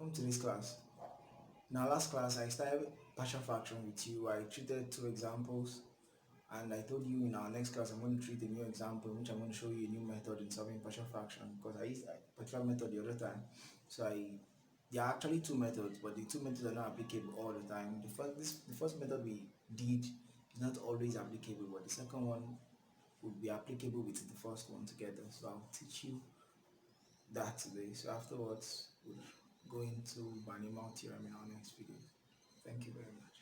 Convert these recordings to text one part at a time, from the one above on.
Welcome to this class. In our last class, I started partial fraction with you. I treated two examples, and I told you in our next class I'm going to treat a new example, in which I'm going to show you a new method in solving partial fraction, because I used a particular method the other time. There are actually two methods, but the two methods are not applicable all the time. The first method we did is not always applicable, but the second one would be applicable with the first one together. So I'll teach you that today. So afterwards, we'll go into Banimal theorem in our next video. Thank you very much.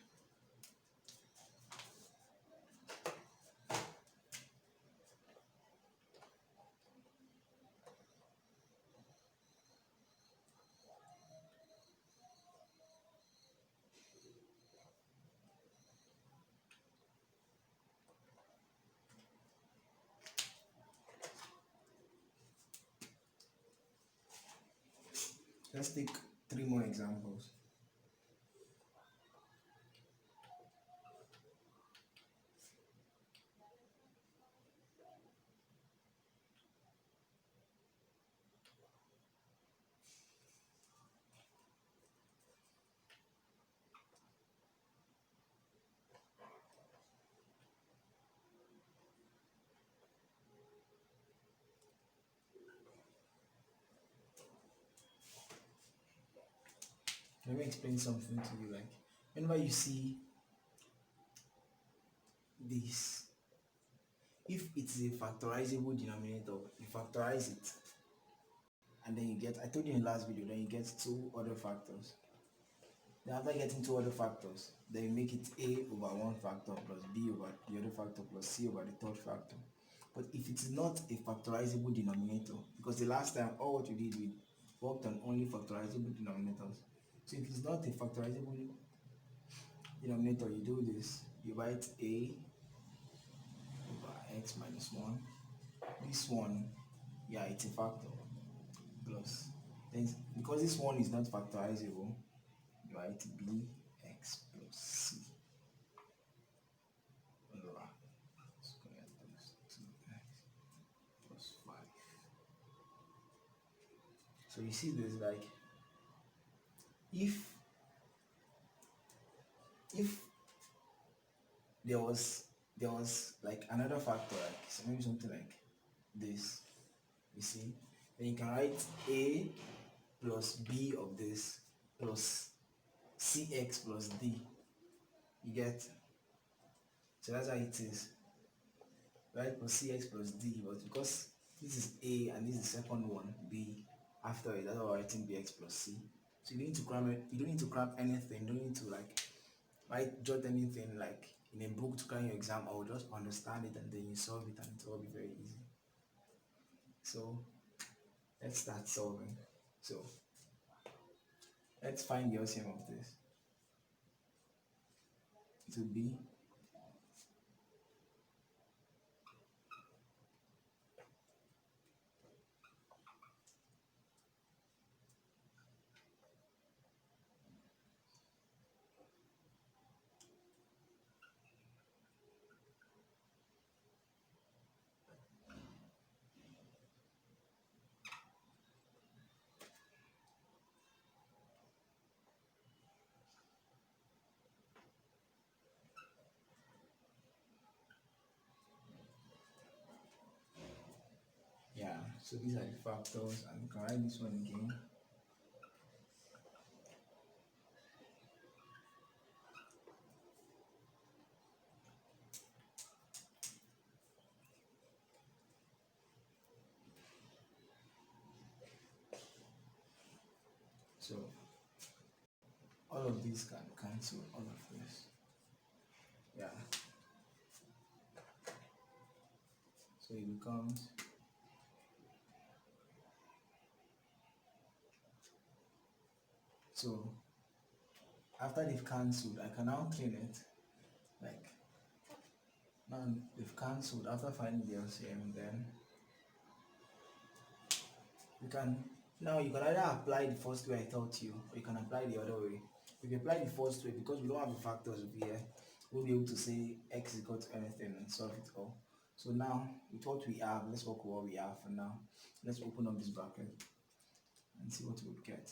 Let's take three more examples. Let me explain something to you. Like, whenever you see this, if it's a factorizable denominator, you factorize it, and then you get, I told you in the last video, then you get two other factors. Then after getting two other factors, then you make it a over one factor plus b over the other factor plus c over the third factor. But if it's not a factorizable denominator, because the last time all what we did, we worked on only factorizable denominators. So if it's not a factorizable denominator, you do this. You write a over x minus 1. This one, yeah, it's a factor. Plus, then because this one is not factorizable, you write bx plus c over square plus 2x plus 5. So you see this, like, if there was like another factor, like so maybe something like this, you see, then you can write a plus b of this plus cx plus d. You get? So that's how it is, right? Plus cx plus d, but because this is a and this is the second one, b, after it, that's why we're writing bx plus c. So you don't need to cram it, you don't need to cram anything, you don't need to like jot anything like in a book to cram your exam. I will just understand it and then you solve it, and it will be very easy. So let's start solving. So let's find the LCM of this. It will be so these are the factors, and you can write this one again. So all of these can cancel all of this. Yeah. So it becomes so after they've cancelled, I can now clean it. Like now they've cancelled after finding the LCM, then you can either apply the first way I taught you, or you can apply the other way. If you apply the first way, because we don't have the factors over here, we'll be able to say x is equal to anything and solve it all. So now with what we have, let's work with what we have for now. Let's open up this bracket and see what we'll get.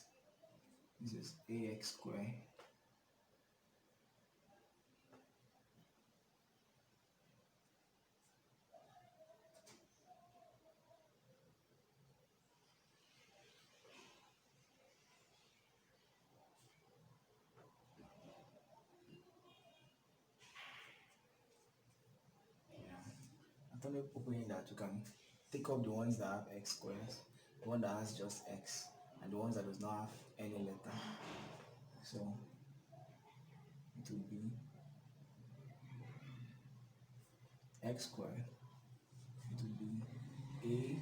This is ax squared after opening that, we can take up the ones that have x squares, the one that has just x, and the ones that does not have any letter. So it will be x squared, it will be a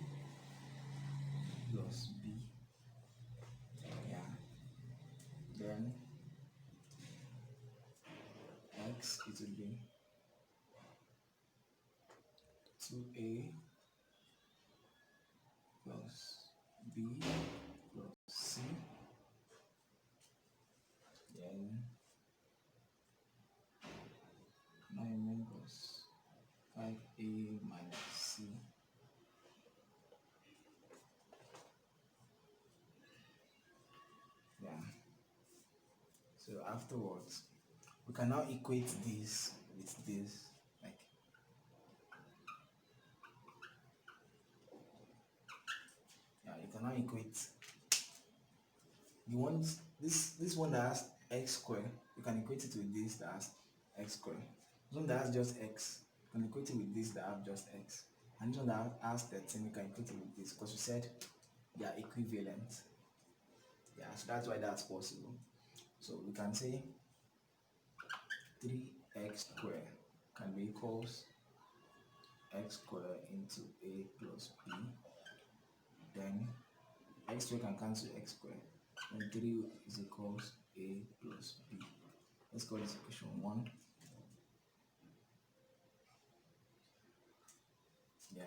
plus b, yeah, then x, it will be 2a plus b plus c, then 9 plus 5a minus c. Yeah. So afterwards, we can now equate this with this. Like, yeah, you can now equate the ones, this one that has x squared, you can equate it with this that has x squared. This one that has just x, you can equate it with this that have just x. And this one that has 13, you can equate it with this, because we said they are equivalent. Yeah, so that's why that's possible. So we can say 3x squared can be equals x squared into a plus b. Then x squared can cancel x squared. And 3 is equals a plus b. Let's call this equation 1. Yeah.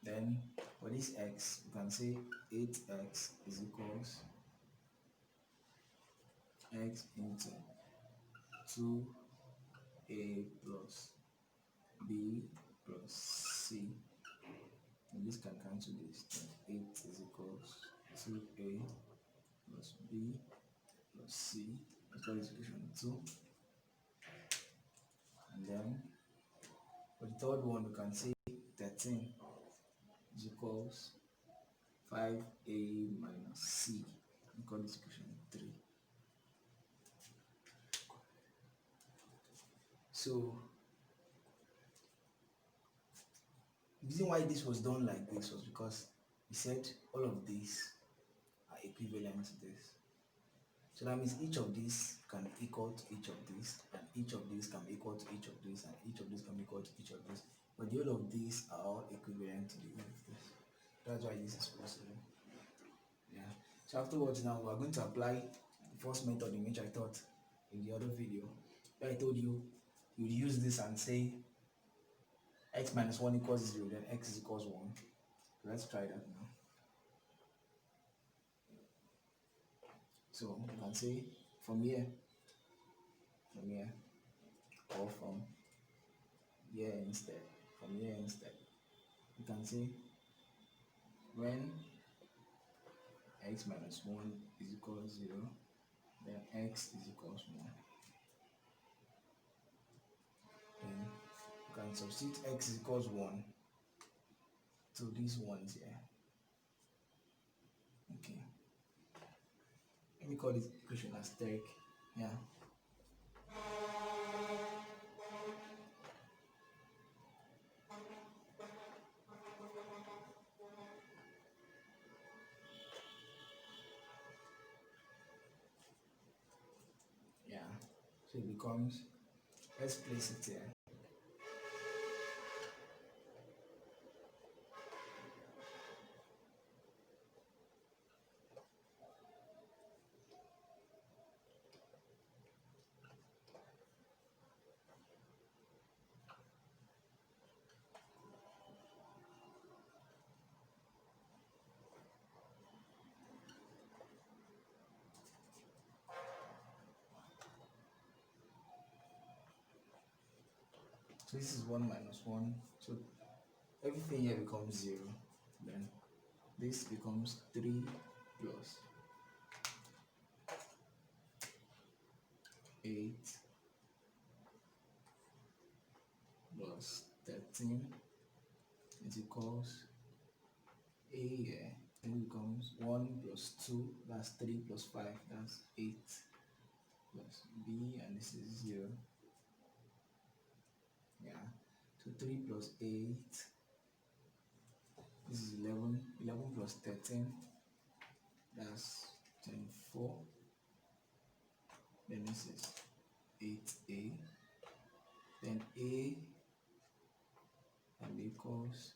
Then for this x, we can say 8x is equals x into 2a plus b plus c. And this can cancel this. Then 8 is equals 2a plus b plus c. Let's call this equation 2. And then for the third one, we can say 13 is equals 5a minus c. We call this equation 3. So the reason why this was done like this was because we said all of these are equivalent to this. So that means each of these can be equal to each of these, and each of these can be equal to each of these, and each of these can be equal to each of these. But the whole of these are all equivalent to the whole of this. That's why this is possible. Yeah. So afterwards now we are going to apply the first method in which I taught in the other video. Where I told you you would use this and say x minus 1 equals 0, then x is equals 1. So let's try that now. So you can say from here, or from here instead, you can say when x minus 1 is equals 0, then x is equals 1. Then you can substitute x is equals 1 to these ones here. Okay. Let me call this equation asterisk. Yeah. Yeah. So it becomes, let's place it here. So this is 1 minus 1. So everything here becomes 0. Then this becomes 3 plus 8 plus 13 is equals A here. Then becomes 1 plus 2, that's 3 plus 5, that's 8 plus B, and this is 0. Yeah, so 3 plus 8, this is 11. 11 plus 13, that's 24. Then this is 8A. Then A and equals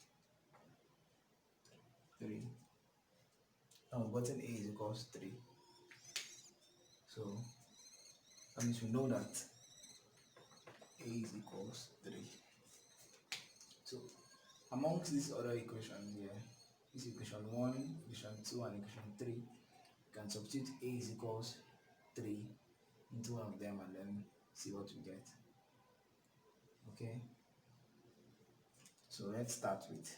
3. Now button A is equals 3. So that means we know that A is equals 3. So amongst these other equations here, this equation 1, equation 2, and equation 3, you can substitute A is equals 3 into one of them and then see what we get. Okay, so let's start with,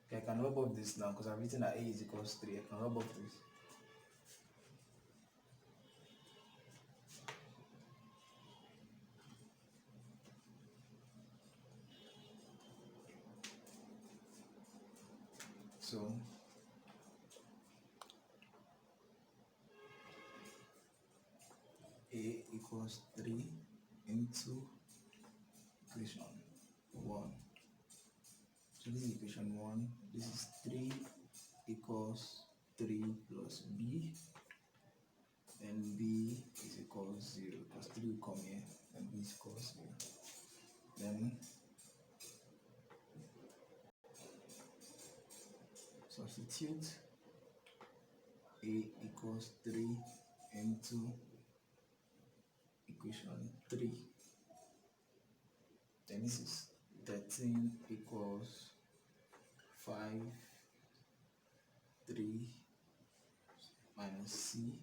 okay, I can rub off this now because I've written that A is equals 3. I can rub off this. So A equals 3 into equation 1. So this is equation 1. This is 3 equals 3 plus B. Then B is equals 0 because 3 will come here, and B is equals 0. Then substitute A equals 3 into equation 3. Then this is 13 equals 5, 3 minus C.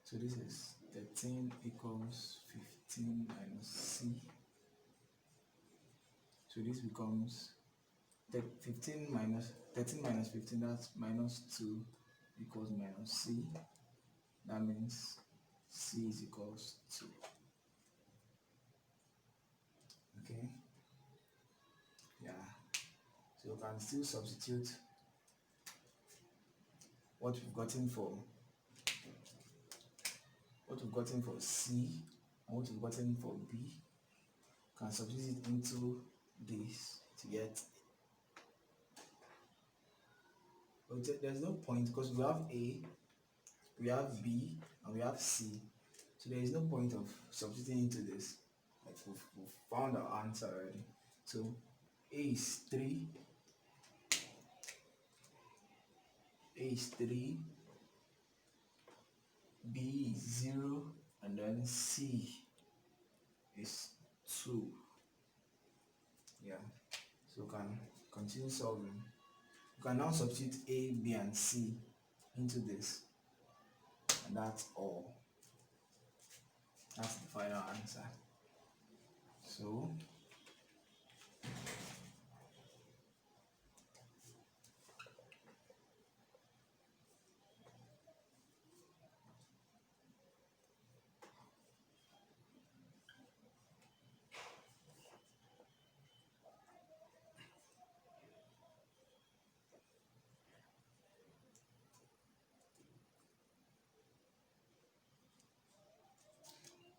So this is 13 equals 15 minus C. So this becomes 15 minus 13 minus 15, that's minus 2 equals minus C. That means C is equals 2. Okay, yeah, so you can still substitute what we've gotten for C and what we've gotten for B. You can substitute it into this to get, but there's no point because we have A, we have B, and we have C, so there is no point of substituting into this. Like we've found our answer already. So A is 3, B is 0, and then C is 2. Yeah, so you can continue solving. You can now substitute A, B, and C into this, and that's all. That's the final answer. So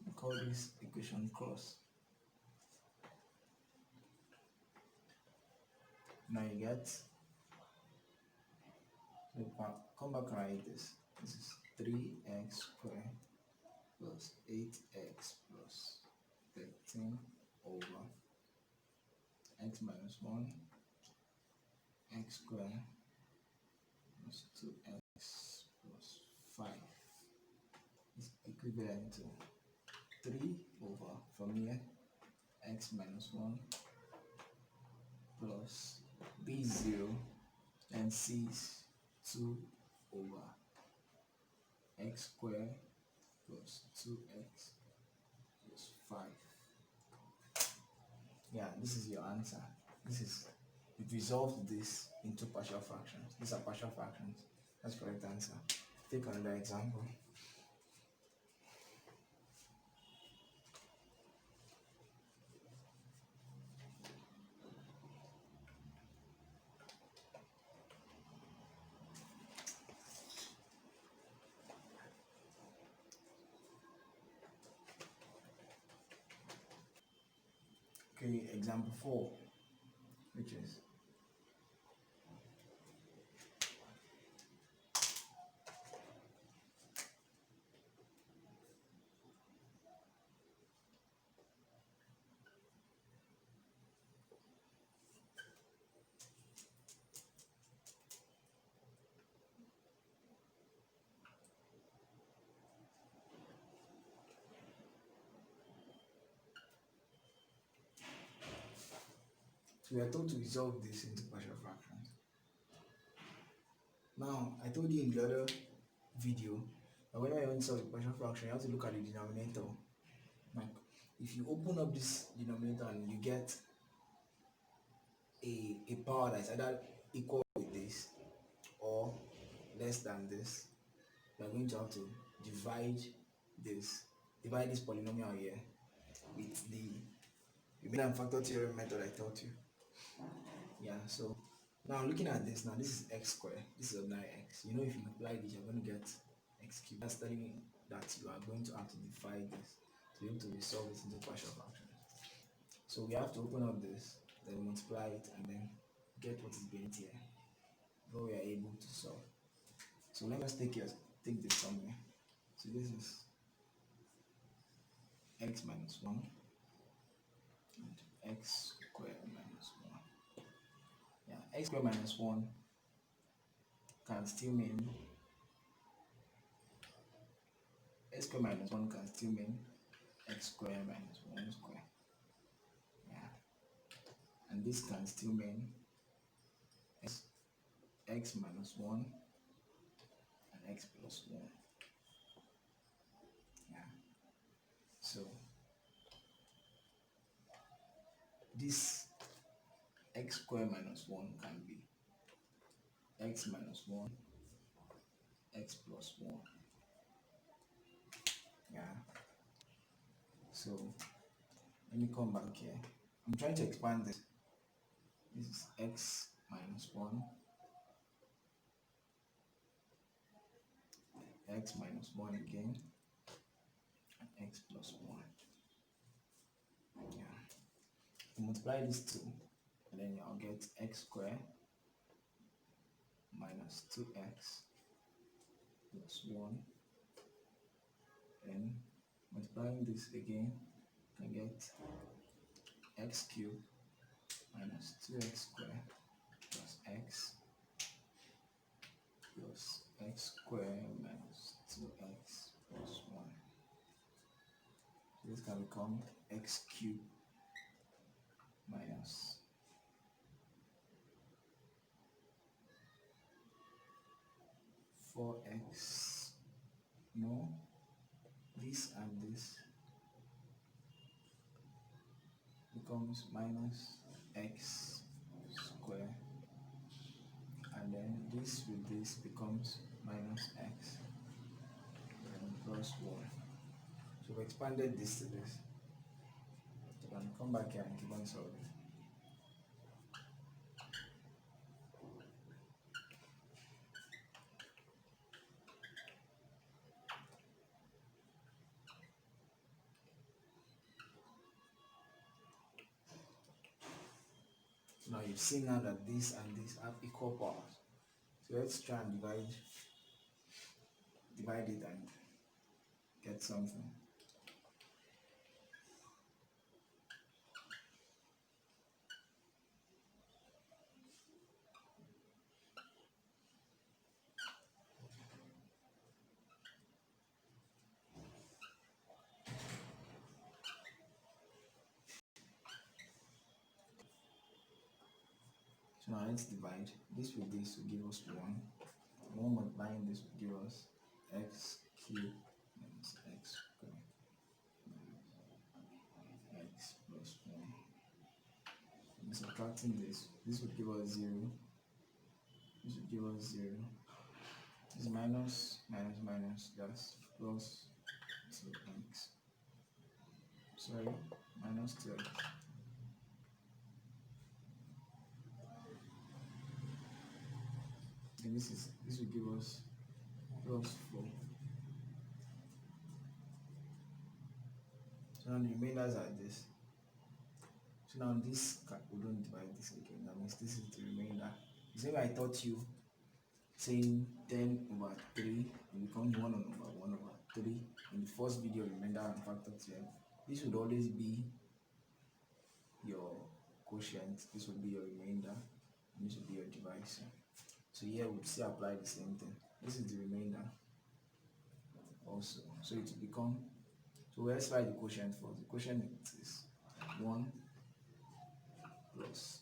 we call this equation cross. Now you get, so come back and write this. This is 3x squared plus 8x plus 13 over x minus 1, x squared plus 2x plus 5 is equivalent to 3 over, from here, x minus 1 plus b is 0 and c is 2 over x squared plus 2x plus 5. Yeah, this is your answer. This is We've resolved this into partial fractions. These are partial fractions. That's the correct answer. Take another example. Okay, example 4, which is so we are told to resolve this into partial fractions. Now, I told you in the other video that whenever you want to solve a partial fraction, you have to look at the denominator. Like, if you open up this denominator and you get a power that is either equal with this or less than this, you are going to have to divide this polynomial here with the remainder and factor theorem method I taught you. Yeah, so now looking at this, now this is x squared, this is ordinary x. You know, if you multiply this, you're going to get x cubed. That's telling me that you are going to have to divide this to be able to resolve it into partial fractions. So we have to open up this, then multiply it, and then get what is beneath here before we are able to solve. So let us take this somewhere. So this is x minus 1 and x squared minus 1. Yeah, x squared minus 1 can still mean x squared minus 1 can still mean x squared minus 1 squared. Yeah, and this can still mean x minus 1 and x plus 1. Yeah, so this x squared minus 1 can be x minus 1, x plus 1. Yeah, so let me come back here. I'm trying to expand this. This is x minus 1, x minus 1 again, and x plus 1. Yeah, you multiply these two, and then I'll get x squared minus 2x plus 1. Then multiplying this again, I can get x cubed minus 2x squared plus x squared minus 2x plus 1. So this can become x cubed minus 4x, no, this and this becomes minus x squared, and then this with this becomes minus x and plus 1. So we expanded this to this. So I can come back here and keep on solving. Now you've seen now that this and this have equal powers. So let's try and divide it and get something. So now let's divide this with this will give us 1. 1 multiplying this will give us x cubed minus x squared minus x plus 1. This will subtracting this would give us 0. This would give us 0. This is minus, that's plus 2x. Sorry, minus 2x. And this will give us plus 4. So now the remainders are this. So now this we don't divide this again. That means this is the remainder. The same way I taught you saying 10/3 it becomes 1/3 in the first video, remainder and factor 12. This would always be your quotient, this would be your remainder, and this would be your divisor. So here we'd still apply the same thing. This is the remainder also. So it will become, so let's write the quotient first. The quotient is 1 plus,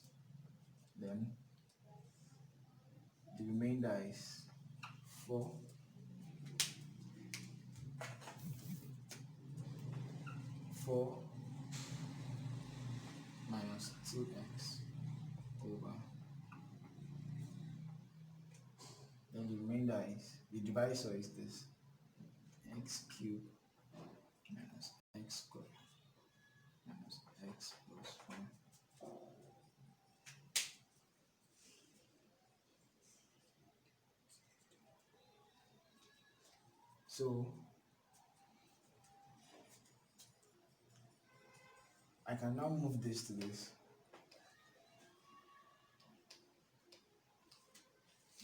then the remainder is 4 minus 2x over, then the remainder is, the divisor is this, x cubed minus x squared minus x plus 1. So I can now move this to this.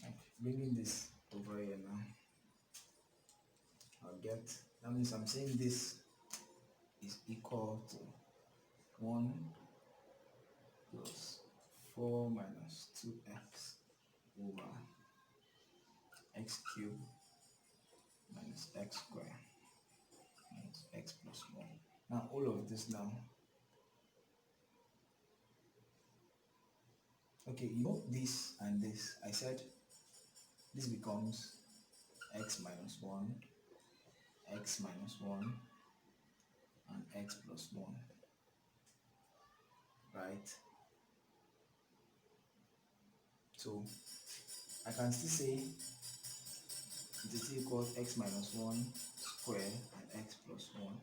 Like bringing this over here now. I'll get, that means I'm saying this is equal to 1 plus 4 minus 2x over x cubed minus x squared minus x plus 1. Now all of this now. Okay, you know this and this. I said this becomes x minus 1, x minus 1, and x plus 1. Right? So I can still say it is equal to x minus 1 squared and x plus 1.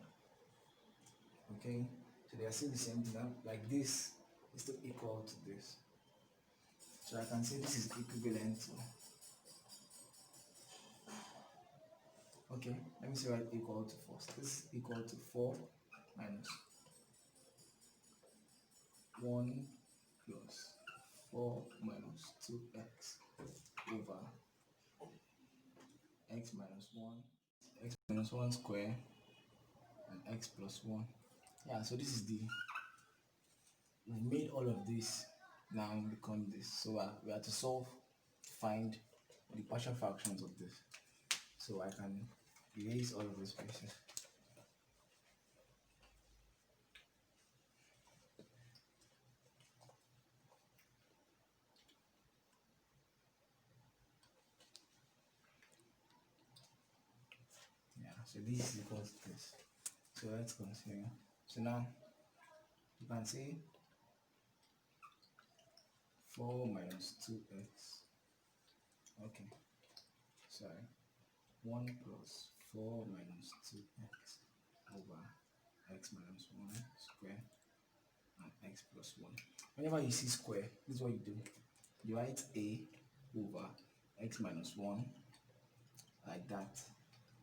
Okay? So they are still the same thing. Like this is still equal to this. So I can say this is equivalent to, okay, let me see what equal to first. This is equal to 4 minus 1 plus 4 minus 2x over x minus 1, x minus 1 square, and x plus 1. Yeah, so this is the, we made all of this now become this. So we have to solve, find the partial fractions of this. So I can erase all of these spaces. Yeah, so this is equal to this. So let's continue. So now you can see 4 minus 2x. Okay, sorry. 1 plus 4 minus 2x over x minus 1 square and x plus 1. Whenever you see square, this is what you do. You write a over x minus 1 like that,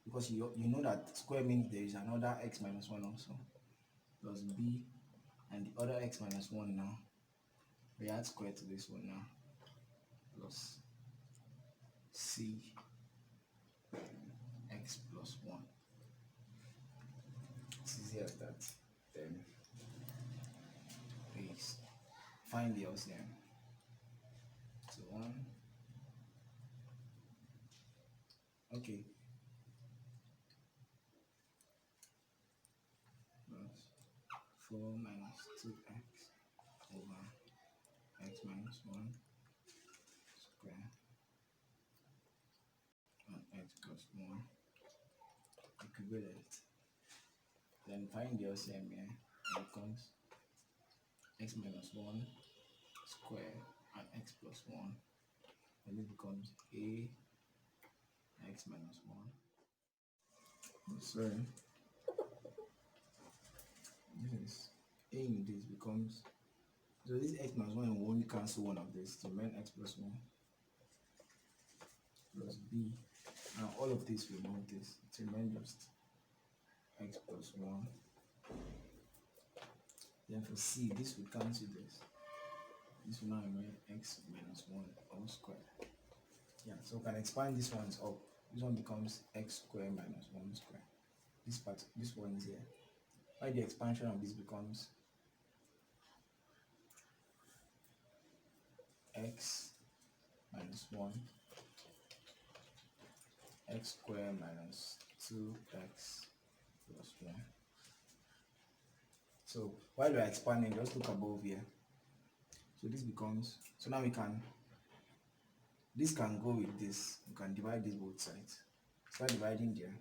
because you know that square means there is another x minus 1 also, plus b, and the other x minus 1 now, we add square to this one now, plus c x plus 1. It's easy as that. Then please find the LCM. So 1. Okay. Plus 4 minus 2x over x minus 1 square and x plus 1 equivalent. Then find the LCM here. It becomes x minus 1 square and x plus 1, and this becomes a x minus 1. Sorry, this is a in this becomes, so this x minus 1 will only cancel one of this to remain x plus 1 plus b. Now all of this will remove this to remain just x plus 1. Then for c, this will cancel this. This will now remain x minus 1 all squared. Yeah, so we can expand these ones up. This one becomes x squared minus 1 squared. This part, this one is here. Why the expansion of this becomes x minus 1 x squared minus 2x plus 1. So while we're expanding, just look above here. So this becomes, so now we can, this can go with this. You can divide this both sides. Start dividing there.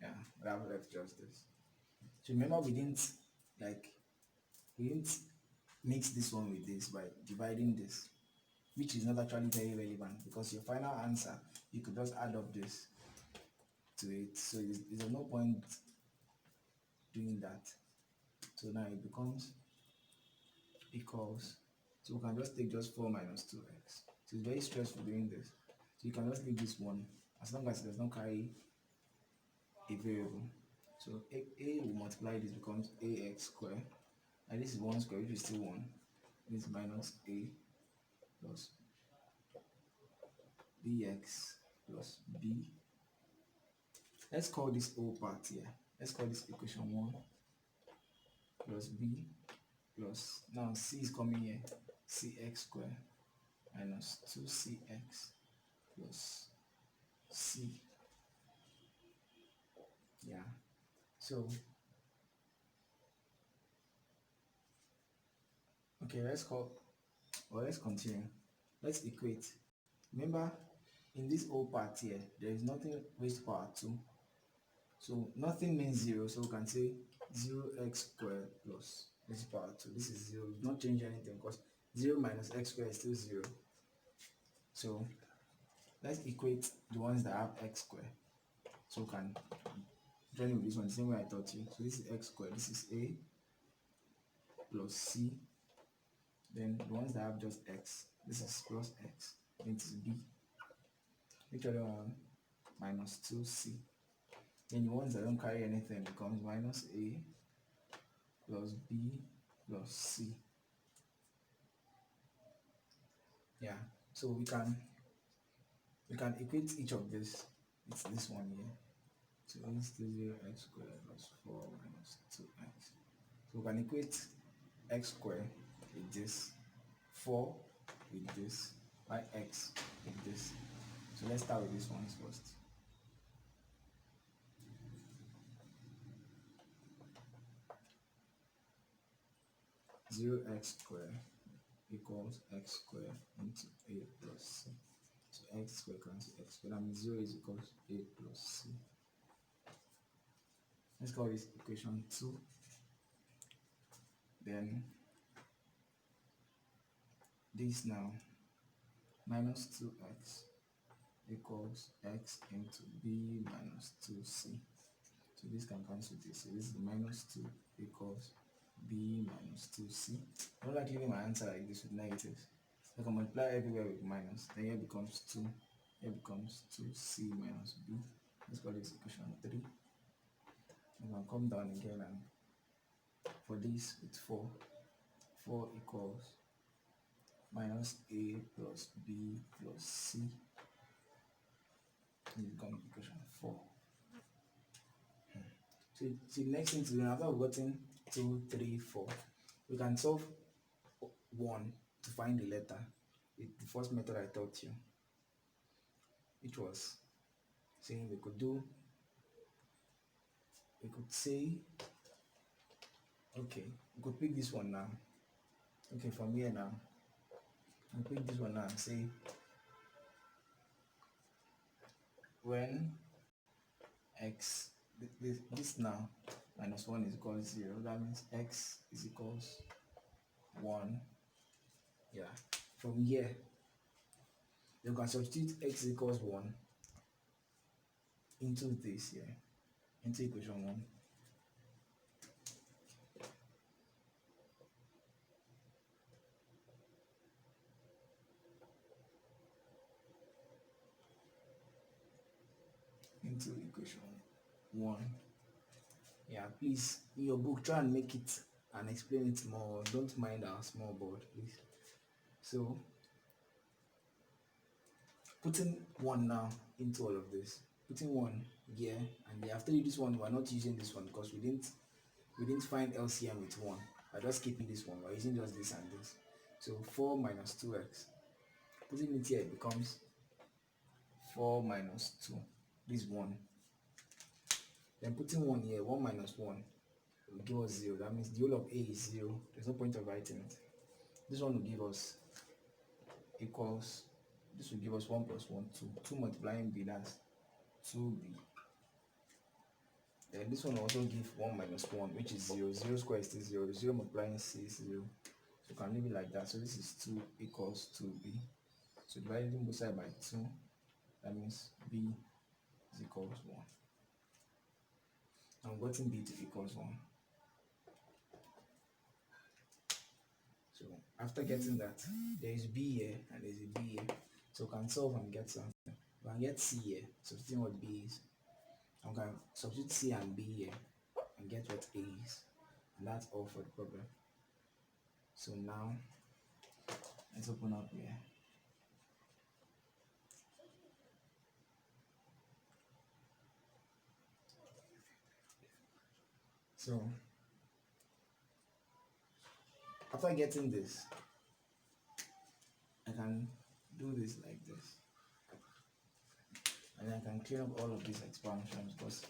Yeah, we have left just this. So remember we didn't mix this one with this by dividing this, which is not actually very relevant because your final answer, you could just add up this to it. So there's no point doing that. So now it becomes equals, so we can just take just 4 minus 2x. So it's very stressful doing this. So you can just leave this one as long as it does not carry a variable. So a will multiply this becomes ax squared, and this is 1 square, which is still 1. This is minus a plus bx plus b. Let's call this whole part here. Let's call this equation 1 plus b plus, now c is coming here, cx squared minus 2cx plus c. Yeah, so okay, let's continue. Let's equate. Remember, in this whole part here, there is nothing raised to power 2. So nothing means 0, so we can say 0x squared plus raised to power 2. This is 0, we not change anything because 0 minus x squared is still 0. So let's equate the ones that have x squared. So we can join with this one the same way I taught you. So this is x squared, this is a plus c. Then the ones that have just x, this is plus x, then it is b. Which other one? Minus 2c. Then the ones that don't carry anything becomes minus a plus b plus c. Yeah, so we can equate each of this. It's this one here. So it's 0x squared plus 4 minus 2x. So we can equate x squared with this, 4 with this, by x with this. So let's start with this one first. Zero x squared equals x squared into a plus c. So x squared cancels x squared. That means 0 is equals a plus c. Let's call this equation 2. Then this now minus 2x equals x into b minus 2c. So this can cancel this. So this is minus 2 equals b minus 2c. I don't like leaving my answer like this with negatives. I can multiply everywhere with minus. Then here becomes 2. Here becomes 2c minus b. Let's call this equation 3. I can come down again and for this with 4. 4 equals minus a plus b plus c. This becomes equation 4. So the next thing to do, after we've gotten 2, 3, 4, we can solve 1 to find the letter with the first method I taught you, which was saying we could say, okay, we could pick this one now. Okay, from here now, we pick this one now and say when x this now minus 1 is equal to 0. That means x is equals 1. Yeah. From here, you can substitute x equals 1 into this here, into equation 1. Into equation 1. Yeah, please, in your book, try and make it and explain it more. Don't mind our small board, please. So, putting 1 now into all of this, putting 1 here and there. After you this one, we're not using this one because we didn't find LCM with 1. We're just keeping this one. We're using just this and this. So 4 minus 2x. Putting it here, it becomes 4 minus 2. This 1. Then putting 1 here, 1 minus 1 will give us 0. That means the whole of a is 0. There's no point of writing it. This one will give us equals, this will give us 1 plus 1, 2. 2 multiplying b, that's 2b. Then this one will also give 1 minus 1, which is 0. 0 squared is still 0. 0 multiplying c is 0. So you can leave it like that. So this is 2 equals 2b. So dividing both sides by 2, that means b is equals 1. I'm getting b to equals 1. So after getting that, there is b here and there is a b here. So we can solve and get something. We can get c here, substituting what b is. And we can substitute c and b here and get what a is. And that's all for the problem. So now, let's open up here. So, after getting this, I can do this like this. And I can clear up all of these expansions because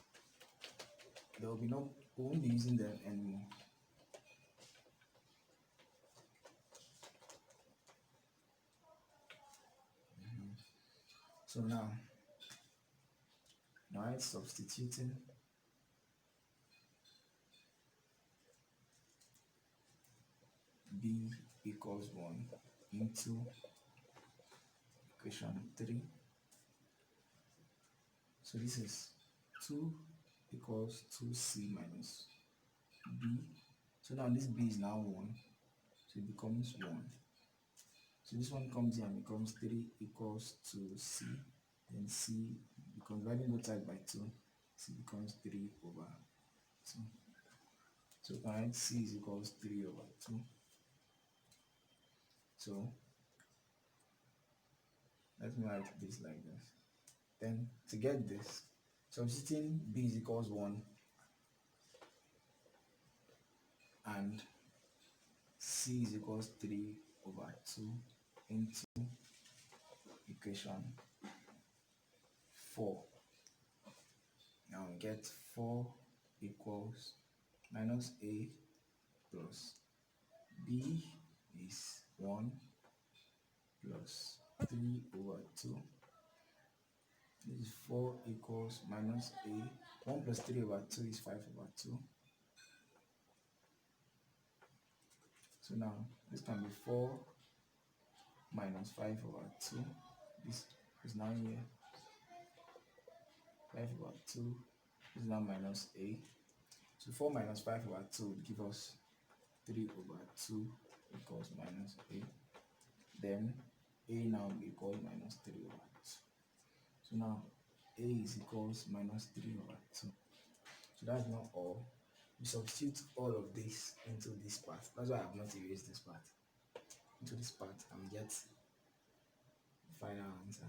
there will be no, we won't be using them anymore. So now it's substituting b equals 1 into equation 3. So this is 2 equals 2c minus b. So now this b is now 1. So it becomes 1. So this one comes here and becomes 3 equals 2c. Then c becomes, dividing both sides by 2, c becomes 3 over 2. So we can write c is equals 3 over 2. So let me write this like this. Then to get this, substituting b is equals 1 and c is equals 3 over 2 into equation 4. Now we get 4 equals minus a plus b is 1 plus 3 over 2. This is 4 equals minus a. 1 plus 3 over 2 is 5 over 2. So now this can be 4 minus 5 over 2. This is now here. 5 over 2 is now minus a. So 4 minus 5 over 2 will give us 3 over 2 equals minus a. Then a now equals minus 3 over 2. So now a is equals minus 3 over 2. So that's not all. We substitute all of this into this part. That's why I have not erased this part. Into this part and get the final answer.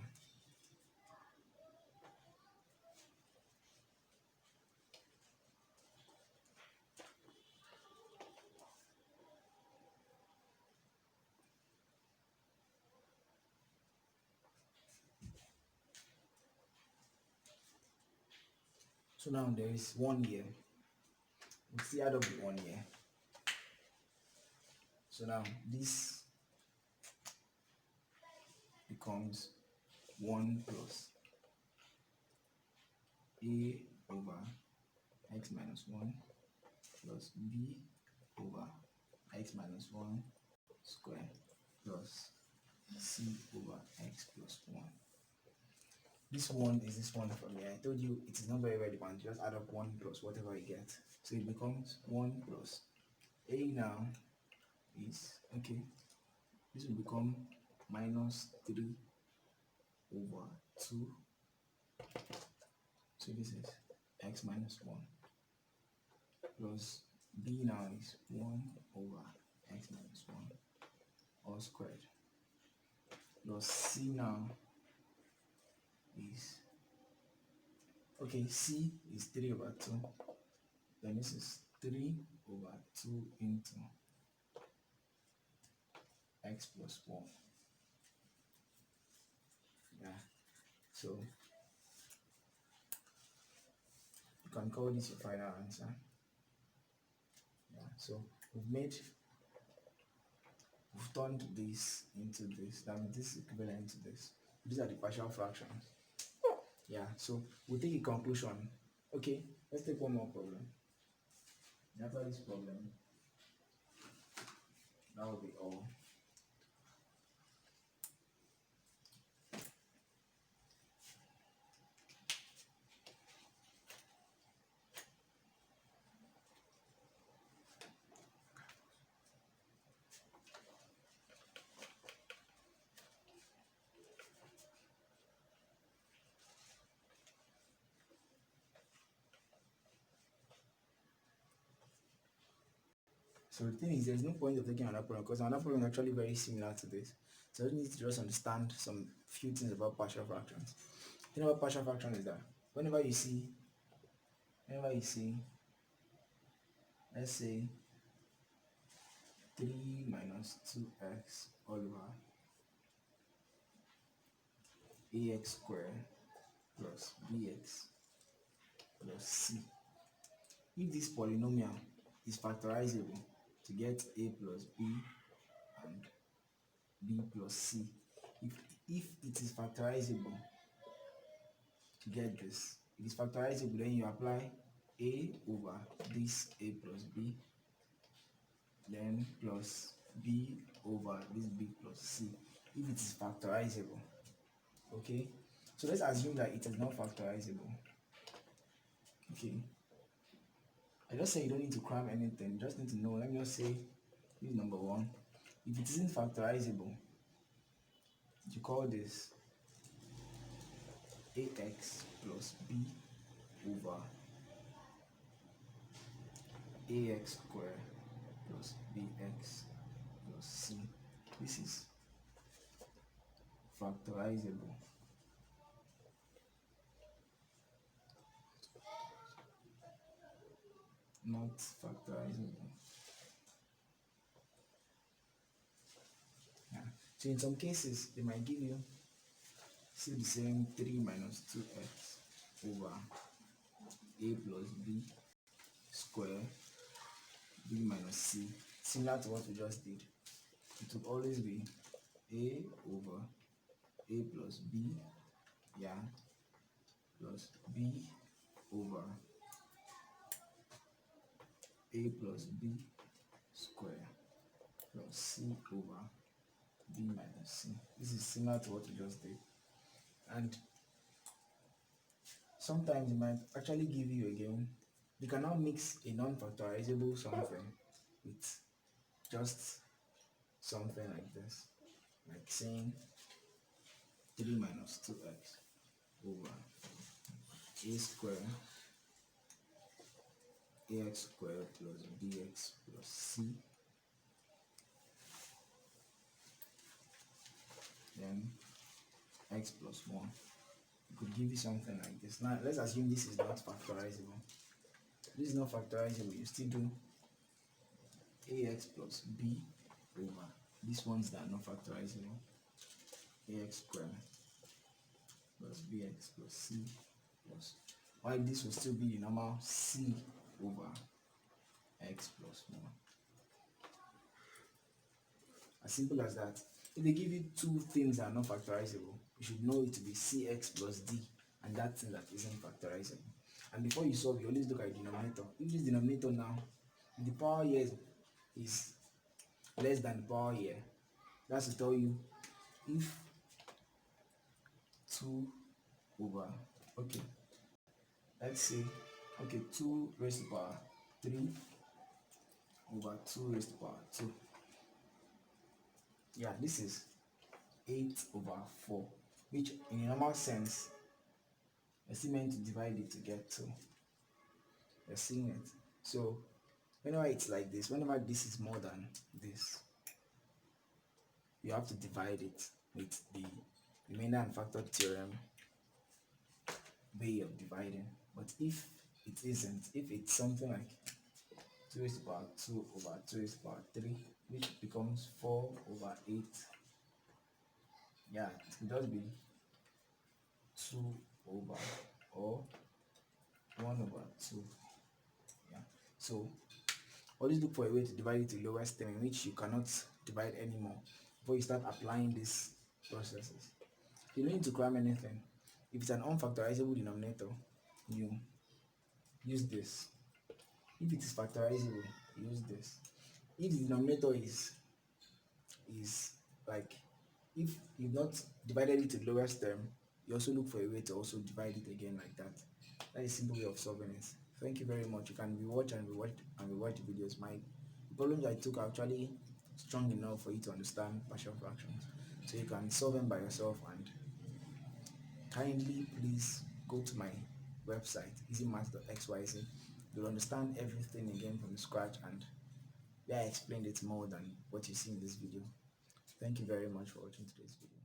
So now there is 1 here. We'll still add up the 1 here. So now this becomes 1 plus a over x minus 1 plus b over x minus 1 square plus c over x plus 1. This one is this one from here. I told you it is not very relevant. Just add up 1 plus whatever you get. So it becomes 1 plus a now is, okay, this will become minus 3 over 2. So this is x minus 1 plus b now is 1 over x minus 1 all squared plus c now is, okay, c is 3 over 2, then this is 3 over 2 into x plus 1. Yeah, so you can call this your final answer. Yeah, so we've turned this into this. That means this is equivalent to this. These are the partial fractions. Yeah, so we'll take a conclusion. Okay, let's take one more problem. After this problem, that will be all. So the thing is, there's no point of taking another problem because another problem is actually very similar to this. So you need to just understand some few things about partial fractions. The thing about partial fraction is that whenever you see, let's say 3 minus 2x all over ax squared plus bx plus c. If this polynomial is factorizable to get a plus b and b plus c, if it is factorizable to get this, if it's factorizable, then you apply a over this a plus b, then plus b over this b plus c, if it is factorizable. Okay, so let's assume that it is not factorizable. Okay, I just say you don't need to cram anything, you just need to know. Let me just say this is number 1. If it isn't factorizable, you call this ax plus b over ax squared plus bx plus c. This is factorizable. Not factorizable. Yeah. So in some cases, they might give you still the same 3 minus 2x over a plus b square b minus c, similar to what we just did. It would always be a over a plus b, yeah, plus b over a plus b square plus c over b minus c. This is similar to what we just did. And sometimes it might actually give you again, you can now mix a non-factorizable something with just something like this, like saying 3 minus 2x over a square ax squared plus bx plus c, then x plus 1. It could give you something like this. Now let's assume this is not factorizable. This is not factorizable. You still do ax plus b over these ones that are not factorizable, ax squared plus bx plus c plus, while this will still be the normal c over x plus 1. As simple as that. If they give you two things that are not factorizable, you should know it to be cx plus d and that thing that isn't factorizable. And before you solve, you always look at the denominator. If this denominator now, if the power here is less than the power here, that's to tell you if 2 over, okay, let's say, okay, 2 raised to power 3 over 2 raised to power 2. Yeah, this is 8 over 4, which in a normal sense, you're still meant to divide it to get 2. You're seeing it. So whenever it's like this, whenever this is more than this, you have to divide it with the remainder and factor theorem way of dividing. But if it isn't, if it's something like 2 raised to the power 2 over 2 raised to the power 3, which becomes 4 over 8, yeah, it could just be 2 over or 1 over 2. Yeah, so always look for a way to divide it to lowest term in which you cannot divide anymore before you start applying these processes. You don't need to cram anything. If it's an unfactorizable denominator, you use this. If it is factorizable, use this. If the denominator is like, if you've not divided it to the lowest term, you also look for a way to also divide it again like that. That is a simple way of solving it. Thank you very much. You can rewatch and rewatch the videos. The problems I took are actually strong enough for you to understand partial fractions, so you can solve them by yourself. And kindly please go to my website easymaths.xyz. You'll understand everything again from scratch, and where I explained it more than what you see in this video. Thank you very much for watching today's video.